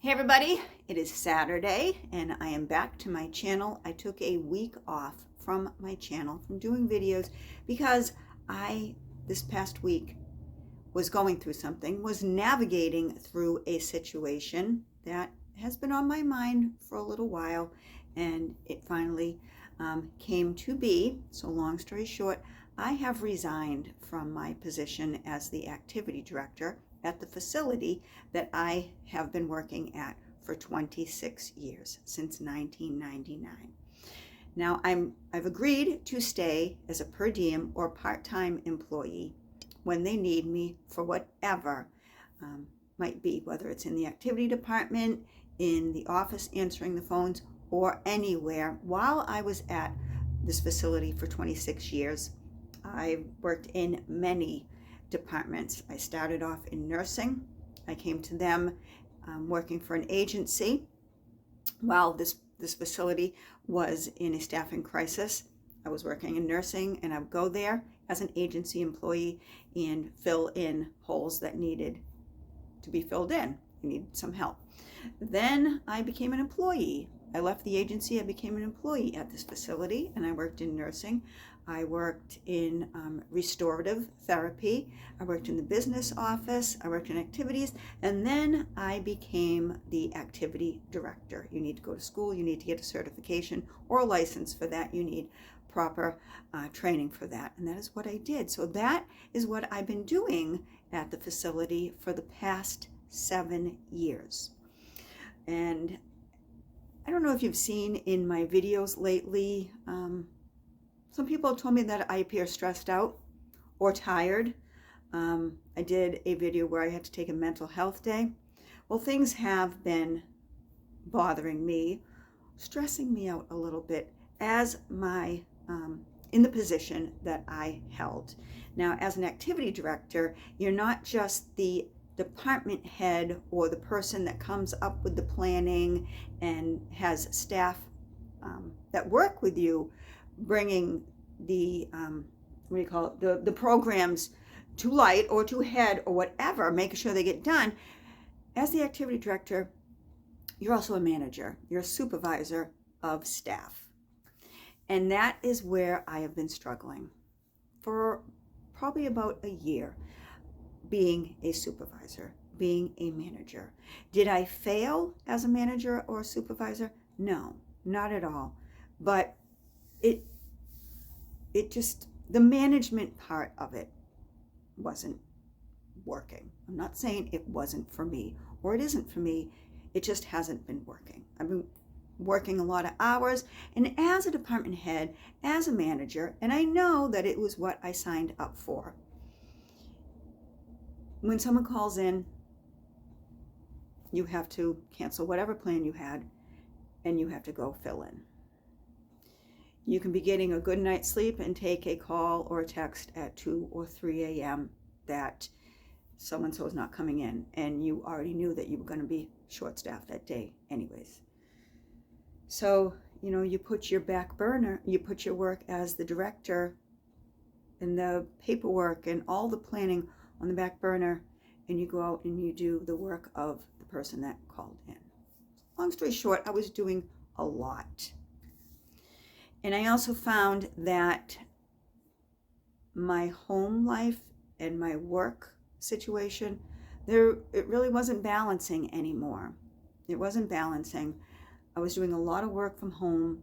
Hey everybody, it is Saturday and I am back to my channel. I took a week off from my channel from doing videos because this past week, was going through something, was navigating through a situation that has been on my mind for a little while, and it finally came to be. So long story short, I have resigned from my position as the activity director at the facility that I have been working at for 26 years, since 1999. Now I've agreed to stay as a per diem or part-time employee when they need me for whatever might be, whether it's in the activity department, in the office answering the phones, or anywhere. While I was at this facility for 26 years, I worked in many departments. I started off in nursing. I came to them working for an agency while this facility was in a staffing crisis. I was working in nursing, and I would go there as an agency employee and fill in holes that needed to be filled in. I needed some help. Then I became an employee. I left the agency, I became an employee at this facility, and I worked in nursing. I worked in restorative therapy. I worked in the business office. I worked in activities. And then I became the activity director. You need to go to school. You need to get a certification or a license for that. You need proper training for that. And that is what I did. So that is what I've been doing at the facility for the past 7 years. And I don't know if you've seen in my videos lately, some people have told me that I appear stressed out or tired. I did a video where I had to take a mental health day. Well, things have been bothering me, stressing me out a little bit as my in the position that I held. Now, as an activity director, you're not just the department head or the person that comes up with the planning and has staff that work with you, bringing the the programs to light or to head or whatever, making sure they get done. As the activity director, you're also a manager. You're a supervisor of staff. And that is where I have been struggling for probably about a year, being a supervisor, being a manager. Did I fail as a manager or a supervisor? No, not at all. But it just, the management part of it wasn't working. I'm not saying it wasn't for me or it isn't for me. It just hasn't been working. I've been working a lot of hours, and as a department head, as a manager, and I know that it was what I signed up for. When someone calls in, you have to cancel whatever plan you had, and you have to go fill in. You can be getting a good night's sleep and take a call or a text at 2 or 3 a.m. that so-and-so is not coming in, and you already knew that you were going to be short-staffed that day anyways. So, you put your back burner, you put your work as the director and the paperwork and all the planning on the back burner, and you go out and you do the work of the person that called in. Long story short, I was doing a lot. And I also found that my home life and my work situation, it really wasn't balancing anymore. It wasn't balancing. I was doing a lot of work from home,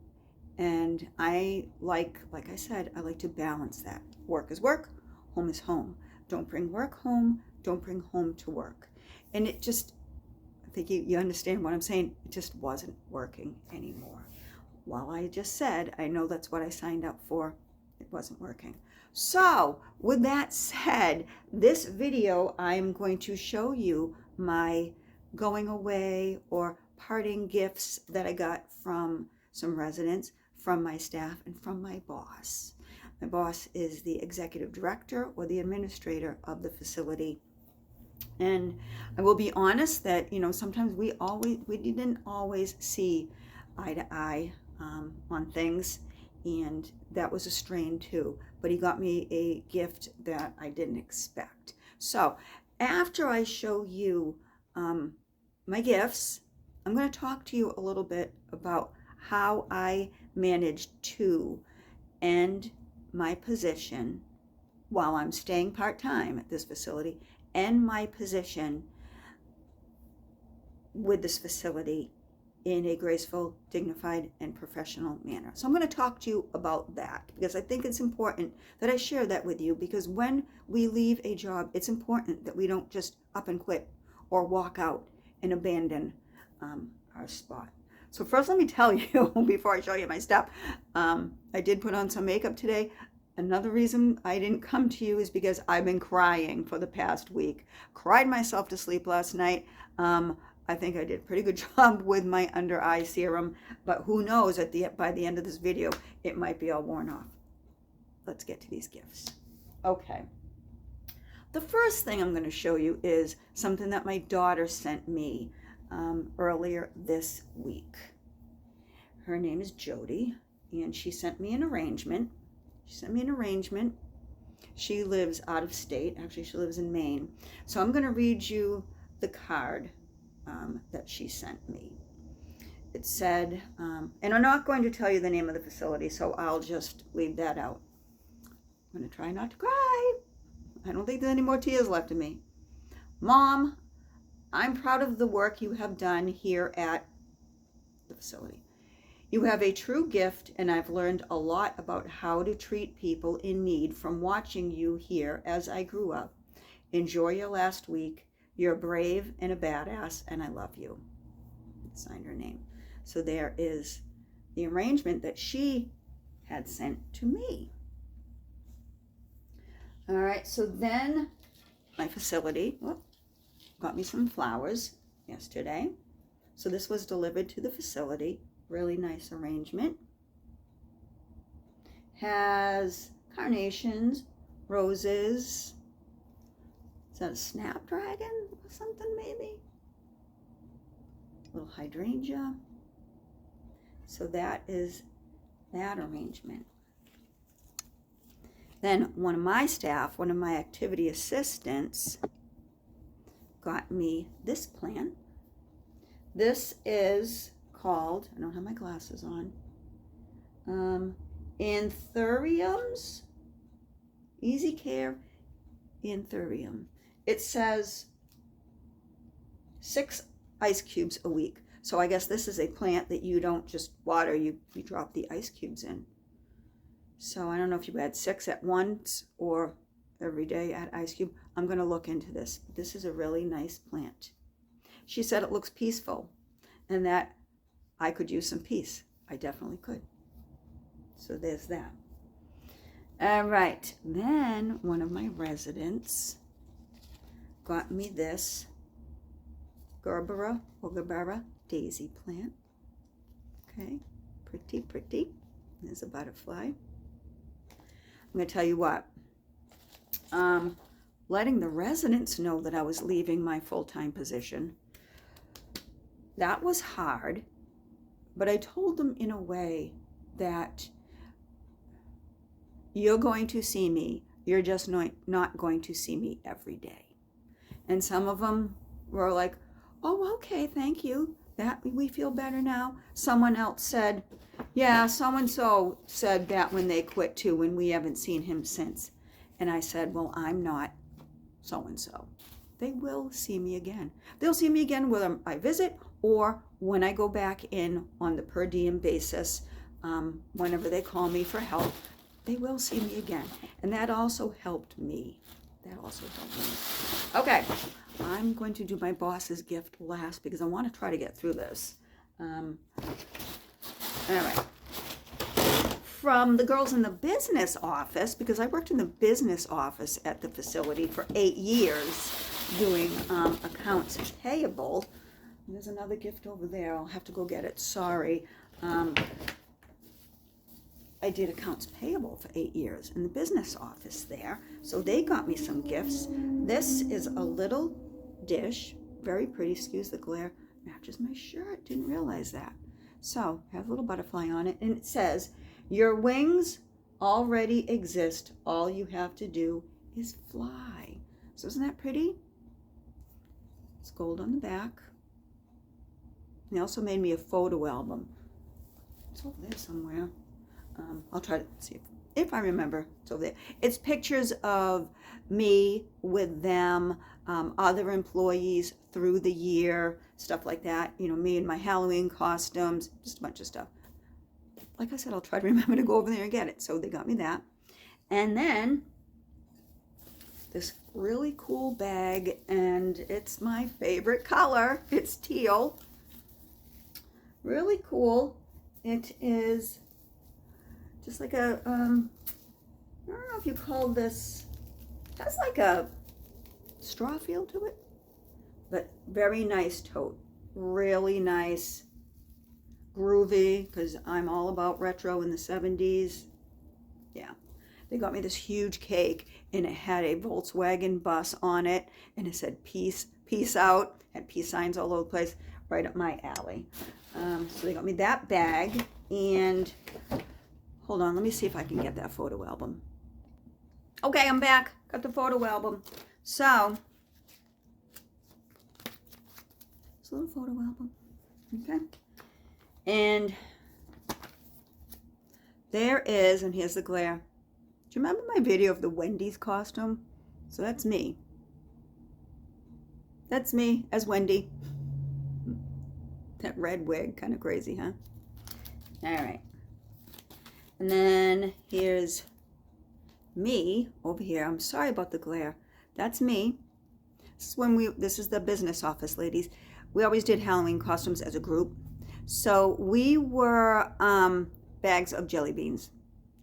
and I like I said, I like to balance that. Work is work, home is home. Don't bring work home, don't bring home to work. And it just, I think you understand what I'm saying, it just wasn't working anymore. While I just said, I know that's what I signed up for, it wasn't working. So, with that said, this video, I'm going to show you my going away or parting gifts that I got from some residents, from my staff, and from my boss. My boss is the executive director or the administrator of the facility. And I will be honest that, sometimes we didn't always see eye to eye on things, and that was a strain too. But he got me a gift that I didn't expect. So after I show you my gifts, I'm going to talk to you a little bit about how I managed to end my position while I'm staying part-time at this facility, end my position with this facility in a graceful, dignified, and professional manner. So I'm going to talk to you about that because I think it's important that I share that with you, because when we leave a job, it's important that we don't just up and quit or walk out and abandon our spot. So first, let me tell you, before I show you my stuff, I did put on some makeup today. Another reason I didn't come to you is because I've been crying for the past week. Cried myself to sleep last night. I think I did a pretty good job with my under eye serum, but who knows, by the end of this video, it might be all worn off. Let's get to these gifts. Okay. The first thing I'm going to show you is something that my daughter sent me earlier this week. Her name is Jody, and she sent me an arrangement. She lives out of state. Actually, she lives in Maine. So I'm going to read you the card that she sent me. It said, and I'm not going to tell you the name of the facility, so I'll just leave that out. I'm going to try not to cry. I don't think there's any more tears left in me. Mom, I'm proud of the work you have done here at the facility. You have a true gift, and I've learned a lot about how to treat people in need from watching you here as I grew up. Enjoy your last week. You're brave and a badass, and I love you. Signed her name. So there is the arrangement that she had sent to me. All right, so then my facility got me some flowers yesterday. So this was delivered to the facility. Really nice arrangement. Has carnations, roses. Is that a snapdragon or something maybe? A little hydrangea. So that is that arrangement. Then one of my staff, one of my activity assistants, got me this plant. This is called, I don't have my glasses on, anthuriums, easy care anthurium. It says 6 ice cubes a week. So I guess this is a plant that you don't just water, you drop the ice cubes in. So I don't know if you add 6 at once or every day add ice cube. I'm going to look into this. This is a really nice plant. She said it looks peaceful and that I could use some peace. I definitely could. So there's that. All right. Then one of my residents got me this Gerbera or Gerbera daisy plant. Okay. Pretty, pretty. There's a butterfly. I'm going to tell you what. Letting the residents know that I was leaving my full-time position, that was hard. But I told them in a way that you're going to see me. You're just not going to see me every day. And some of them were like, oh, okay, thank you. That we feel better now. Someone else said, yeah, so-and-so said that when they quit too, and we haven't seen him since. And I said, well, I'm not so-and-so. They will see me again. They'll see me again whether I visit or when I go back in on the per diem basis, whenever they call me for help, they will see me again. And that also helped me. Okay, I'm going to do my boss's gift last because I want to try to get through this. All right. From the girls in the business office, because I worked in the business office at the facility for 8 years doing accounts payable. There's another gift over there. I'll have to go get it. Sorry. I did accounts payable for 8 years in the business office there. So they got me some gifts. This is a little dish. Very pretty. Excuse the glare. Matches my shirt. Didn't realize that. So I have a little butterfly on it. And it says, your wings already exist. All you have to do is fly. So isn't that pretty? It's gold on the back. He also made me a photo album. It's over there somewhere. I'll try to see if I remember. It's over there. It's pictures of me with them, other employees through the year, stuff like that. You know, me in my Halloween costumes, just a bunch of stuff. Like I said, I'll try to remember to go over there and get it. So they got me that. And then this really cool bag, and it's my favorite color. It's teal. Really cool. It is just like a, I don't know if you call this, it has like a straw feel to it, but very nice tote. Really nice, groovy, because I'm all about retro in the 70s. Yeah. They got me this huge cake, and it had a Volkswagen bus on it, and it said peace out, had peace signs all over the place, right up my alley. So they got me that bag, and hold on, let me see if I can get that photo album. Okay, I'm back. Got the photo album. So, it's a little photo album. Okay. And there is, and here's the glare. Do you remember my video of the Wendy's costume? So that's me. That's me as Wendy. That red wig, kind of crazy, huh? All right. And then here's me over here. I'm sorry about the glare. That's me. This is the business office, ladies. We always did Halloween costumes as a group. So we were bags of jelly beans.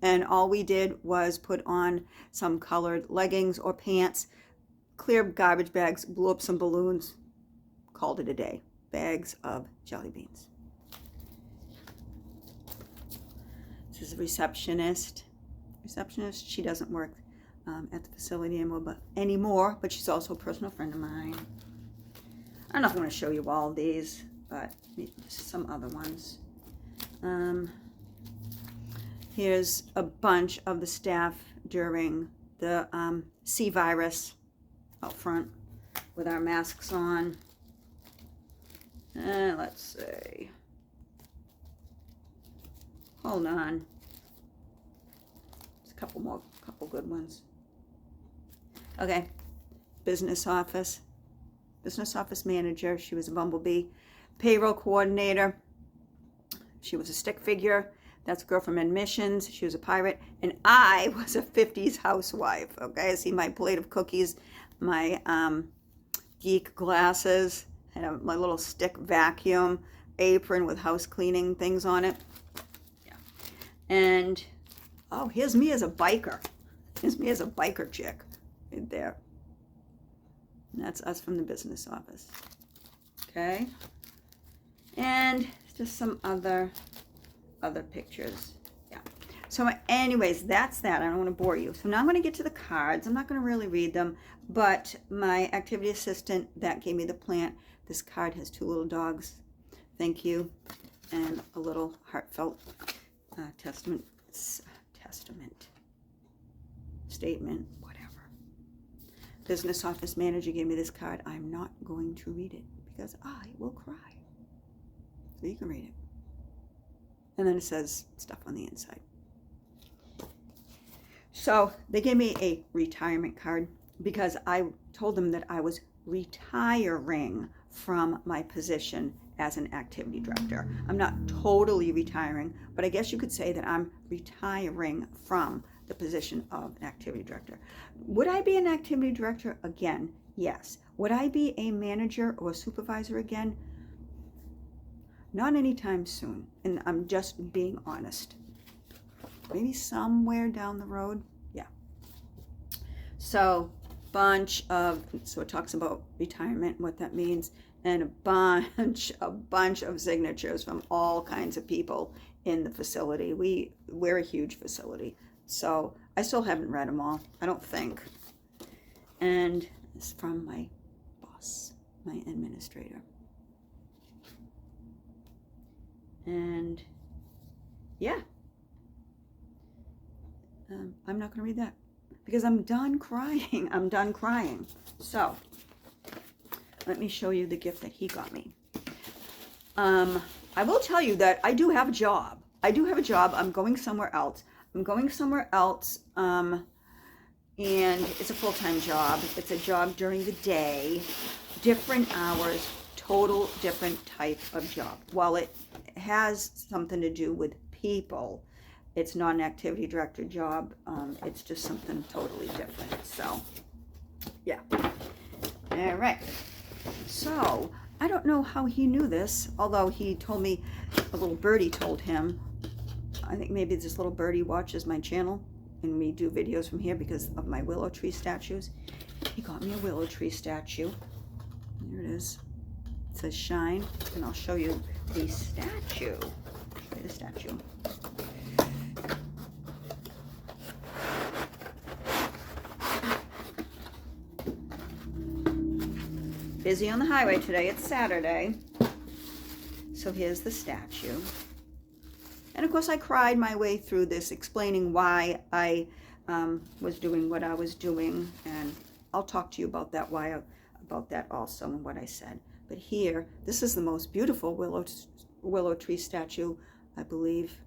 And all we did was put on some colored leggings or pants, clear garbage bags, blew up some balloons, called it a day. Bags of jelly beans. This is a receptionist. She doesn't work at the facility anymore, but she's also a personal friend of mine. I'm not going to show you all these, but some other ones. Here's a bunch of the staff during the C virus out front with our masks on. Let's see. Hold on. There's a couple good ones. Okay. Business office manager. She was a bumblebee. Payroll coordinator. She was a stick figure. That's a girl from admissions. She was a pirate. And I was a 50s housewife. Okay. See my plate of cookies, my geek glasses, and my little stick vacuum apron with house cleaning things on it. Yeah. And, oh, here's me as a biker. Here's me as a biker chick right there. And that's us from the business office. Okay. And just some other pictures. Yeah. So anyways, that's that. I don't want to bore you. So now I'm going to get to the cards. I'm not going to really read them, but my activity assistant that gave me the plant, this card has two little dogs. Thank you. And a little heartfelt statement, whatever. Business office manager gave me this card. I'm not going to read it because I will cry. So you can read it. And then it says stuff on the inside. So they gave me a retirement card because I told them that I was retiring from my position as an activity director. I'm not totally retiring, but I guess you could say that I'm retiring from the position of an activity director. Would I be an activity director again? Yes. Would I be a manager or a supervisor again? Not anytime soon. And I'm just being honest. Maybe somewhere down the road. Yeah. So it talks about retirement, what that means, and a bunch of signatures from all kinds of people in the facility. We're a huge facility. So I still haven't read them all, I don't think. And it's from my boss, my administrator. And yeah, I'm not going to read that because I'm done crying. I'm done crying. So let me show you the gift that he got me. I will tell you that I do have a job. I do have a job. I'm going somewhere else. And it's a full-time job. It's a job during the day, different hours, total different type of job. While it has something to do with people, it's not an activity director job. It's just something totally different. So, yeah. All right. So, I don't know how he knew this, although he told me, a little birdie told him. I think maybe this little birdie watches my channel and we do videos from here because of my willow tree statues. He got me a willow tree statue. There it is. It says shine, and I'll show you the statue. Show you the statue. Busy on the highway today. It's Saturday. So here's the statue. And of course I cried my way through this, explaining why I was doing what I was doing. And I'll talk to you about that, about that also, and what I said. But here, this is the most beautiful willow tree statue I believe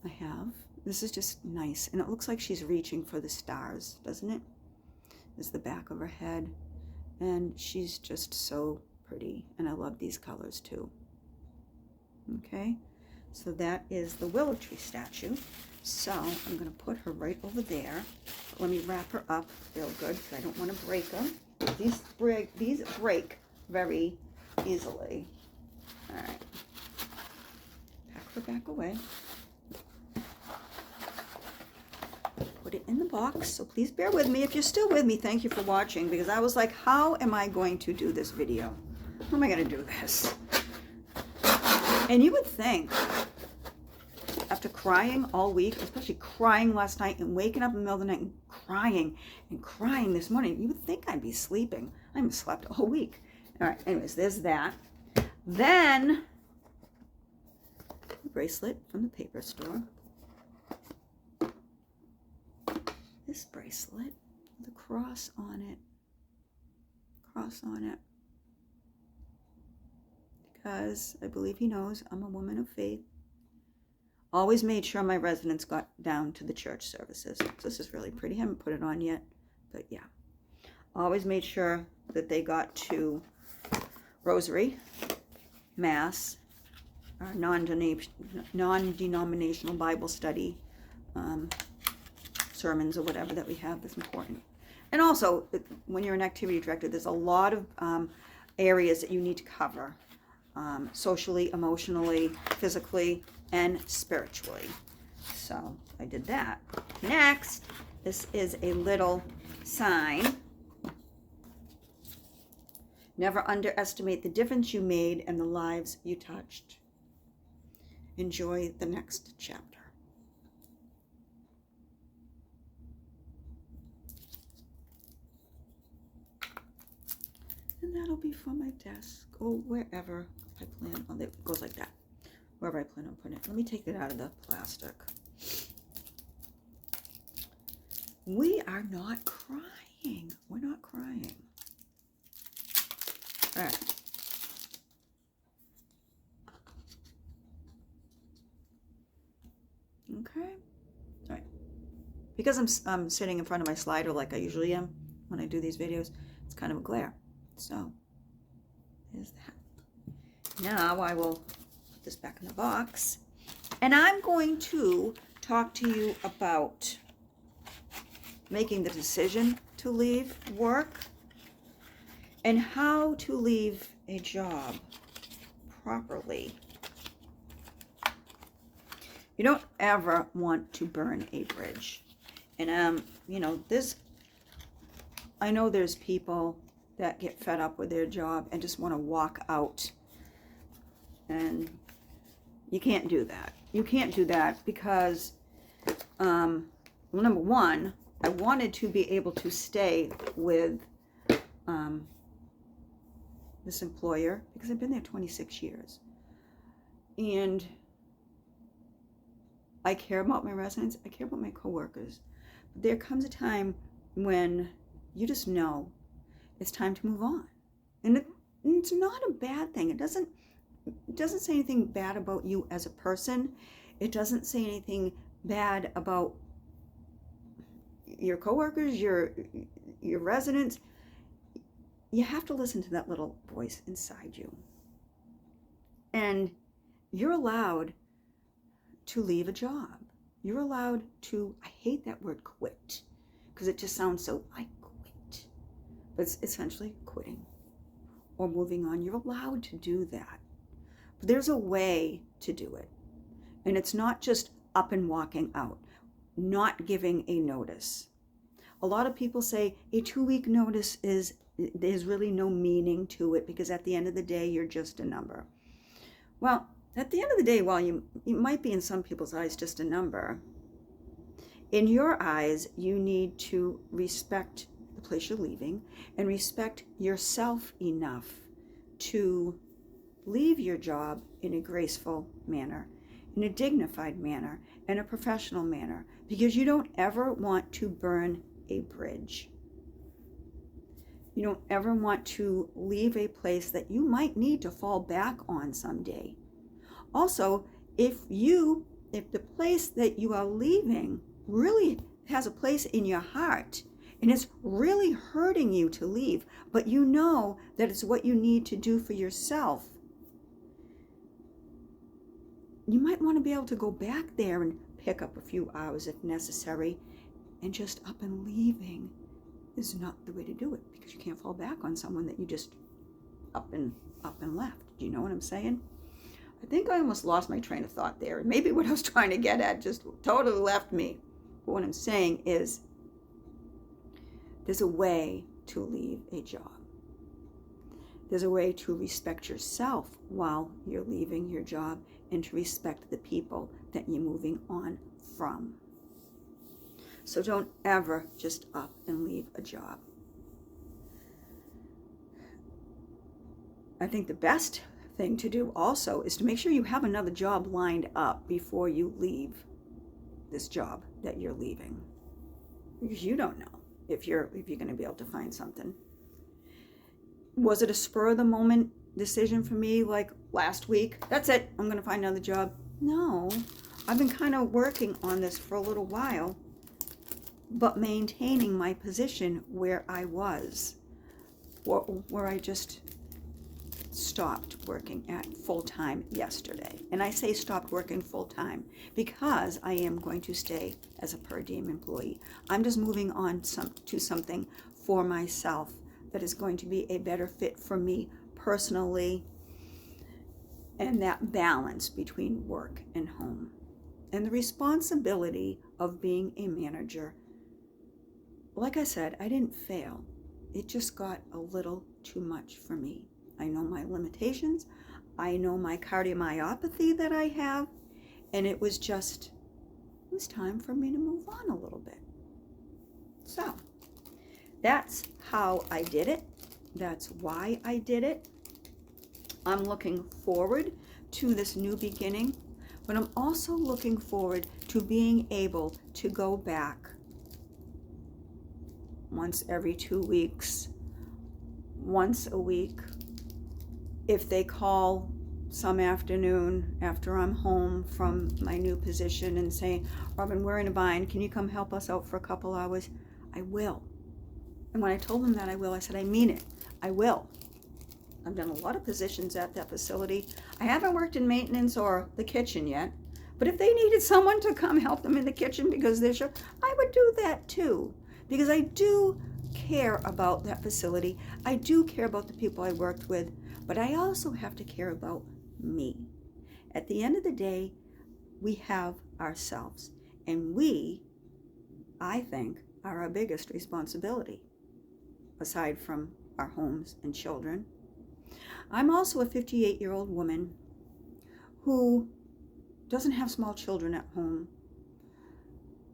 I have. This is just nice. And it looks like she's reaching for the stars, doesn't it? This is the back of her head. And she's just so pretty. And I love these colors too. Okay, so that is the willow tree statue. So I'm going to put her right over there. Let me wrap her up real good because I don't want to break them. These break very easily. All right. Pack her back away. Put it in the box, so please bear with me. If you're still with me, thank you for watching, because I was like, how am I going to do this video? How am I going to do this? And you would think, after crying all week, especially crying last night and waking up in the middle of the night and crying this morning, you would think I'd be sleeping. I haven't slept all week. All right, anyways, there's that. Then, the bracelet from the paper store. This bracelet with a cross on it. Because I believe he knows I'm a woman of faith. Always made sure my residents got down to the church services. So this is really pretty. I haven't put it on yet, but yeah. Always made sure that they got to Rosary, Mass, our non-denominational Bible study, sermons or whatever that we have that's important. And also, when you're an activity director, there's a lot of areas that you need to cover. Socially, emotionally, physically, and spiritually. So I did that. Next, this is a little sign. Never underestimate the difference you made and the lives you touched. Enjoy the next chapter. And that'll be for my desk or wherever I plan on. It goes like that. Wherever I plan on putting it. Let me take it out of the plastic. We are not crying. We're not crying. All right. Okay. All right. Because I'm sitting in front of my slider like I usually am when I do these videos, it's kind of a glare. So, there's that. Now I will put this back in the box. And I'm going to talk to you about making the decision to leave work and how to leave a job properly. You don't ever want to burn a bridge. And, you know, I know there's people that get fed up with their job and just want to walk out. And you can't do that. You can't do that because, well, number one, I wanted to be able to stay with this employer because I've been there 26 years. And I care about my residents. I care about my coworkers. But there comes a time when you just know it's time to move on. And it's not a bad thing. It doesn't It doesn't say anything bad about you as a person. It doesn't say anything bad about your coworkers, your residents. You have to listen to that little voice inside you. And you're allowed to leave a job. You're allowed to, I hate that word quit, because it just sounds so, I quit. But it's essentially quitting or moving on. You're allowed to do that. But there's a way to do it. And it's not just up and walking out, not giving a notice. A lot of people say a 2-week notice there's really no meaning to it, because at the end of the day, you're just a number. Well, at the end of the day, while you might be in some people's eyes just a number, in your eyes, you need to respect the place you're leaving and respect yourself enough to leave your job in a graceful manner, in a dignified manner, and a professional manner, because you don't ever want to burn a bridge. You don't ever want to leave a place that you might need to fall back on someday. Also, if the place that you are leaving really has a place in your heart and it's really hurting you to leave, but you know that it's what you need to do for yourself, you might want to be able to go back there and pick up a few hours if necessary, and just up and leaving is not the way to do it, because you can't fall back on someone that you just up and left. Do you know what I'm saying? I think I almost lost my train of thought there. Maybe what I was trying to get at just totally left me. But what I'm saying is there's a way to leave a job. There's a way to respect yourself while you're leaving your job, and to respect the people that you're moving on from. So don't ever just up and leave a job. I think the best thing to do also is to make sure you have another job lined up before you leave this job that you're leaving, because you don't know if you're going to be able to find something. Was it a spur of the moment decision for me, like last week? That's it, I'm going to find another job. No, I've been kind of working on this for a little while, but maintaining my position where I was, where I just stopped working at full-time yesterday. And I say stopped working full-time because I am going to stay as a per diem employee. I'm just moving on to something for myself that is going to be a better fit for me personally, and that balance between work and home. And the responsibility of being a manager, like I said, I didn't fail. It just got a little too much for me. I know my limitations. I know my cardiomyopathy that I have. And it was time for me to move on a little bit. So that's how I did it. That's why I did it. I'm looking forward to this new beginning, but I'm also looking forward to being able to go back once every 2 weeks, once a week, if they call some afternoon after I'm home from my new position and say, Robin, we're in a bind, can you come help us out for a couple hours? I will. And when I told them that I will, I said, I mean it. I will. I've done a lot of positions at that facility. I haven't worked in maintenance or the kitchen yet, but if they needed someone to come help them in the kitchen because they're short, I would do that too, because I do care about that facility. I do care about the people I worked with, but I also have to care about me. At the end of the day, we have ourselves, and we, I think, are our biggest responsibility, aside from our homes and children. I'm also a 58-year-old woman who doesn't have small children at home,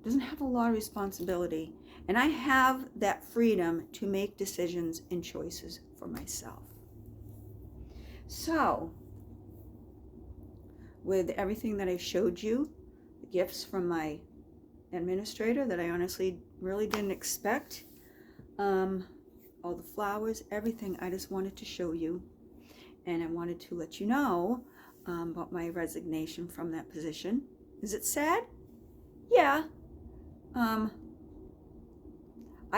doesn't have a lot of responsibility, and I have that freedom to make decisions and choices for myself. So, with everything that I showed you, the gifts from my administrator that I honestly really didn't expect, all the flowers, everything, I just wanted to show you. and I wanted to let you know about my resignation from that position. Is it sad? Yeah. I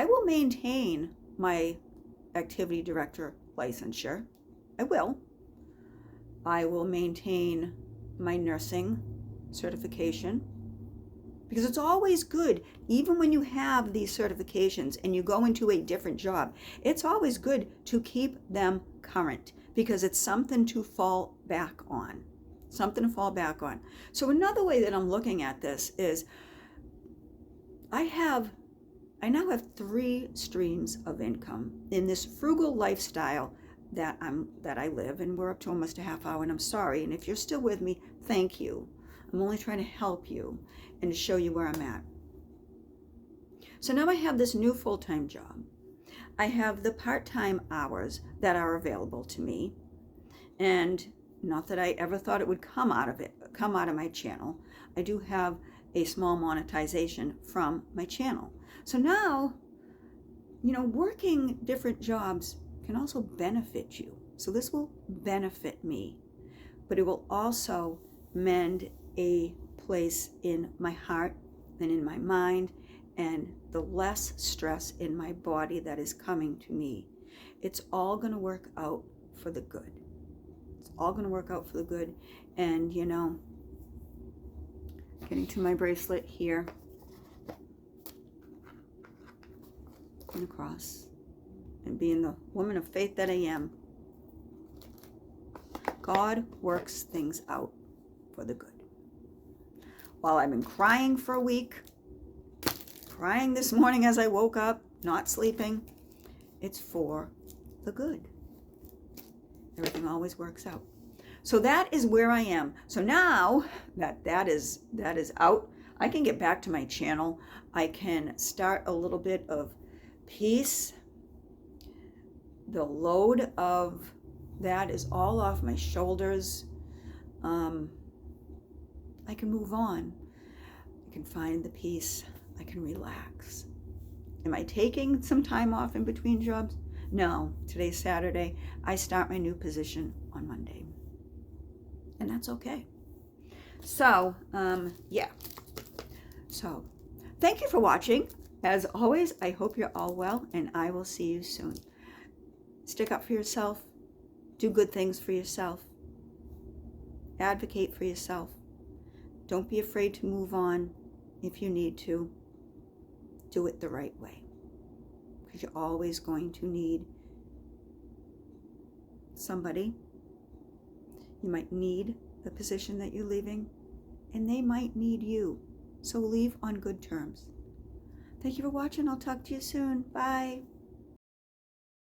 will maintain my activity director licensure. I will. I will maintain my nursing certification, because it's always good, even when you have these certifications and you go into a different job, it's always good to keep them current, because it's something to fall back on. Something to fall back on. So another way that I'm looking at this is I now have 3 streams of income in this frugal lifestyle that I live, and we're up to almost a half hour, and I'm sorry, and if you're still with me, thank you. I'm only trying to help you and to show you where I'm at. So now I have this new full-time job. I have the part-time hours that are available to me, and not that I ever thought it would come out of my channel. I do have a small monetization from my channel. So now, working different jobs can also benefit you. So this will benefit me, but it will also mend a place in my heart and in my mind, and the less stress in my body that is coming to me. It's all going to work out for the good. It's all going to work out for the good. And getting to my bracelet here and across, and being the woman of faith that I am, God works things out for the good. While I've been crying for a week, crying this morning as I woke up, not sleeping, it's for the good. Everything always works out. So that is where I am. So now that is out, I can get back to my channel. I can start a little bit of peace. The load of that is all off my shoulders. I can move on. I can find the peace. I can relax. Am I taking some time off in between jobs? No. Today's Saturday. I start my new position on Monday. And that's okay. So, yeah. So, thank you for watching. As always, I hope you're all well, and I will see you soon. Stick up for yourself. Do good things for yourself. Advocate for yourself. Don't be afraid to move on if you need to. Do it the right way, because you're always going to need somebody. You might need the position that you're leaving, and they might need you. So leave on good terms. Thank you for watching. I'll talk to you soon. Bye.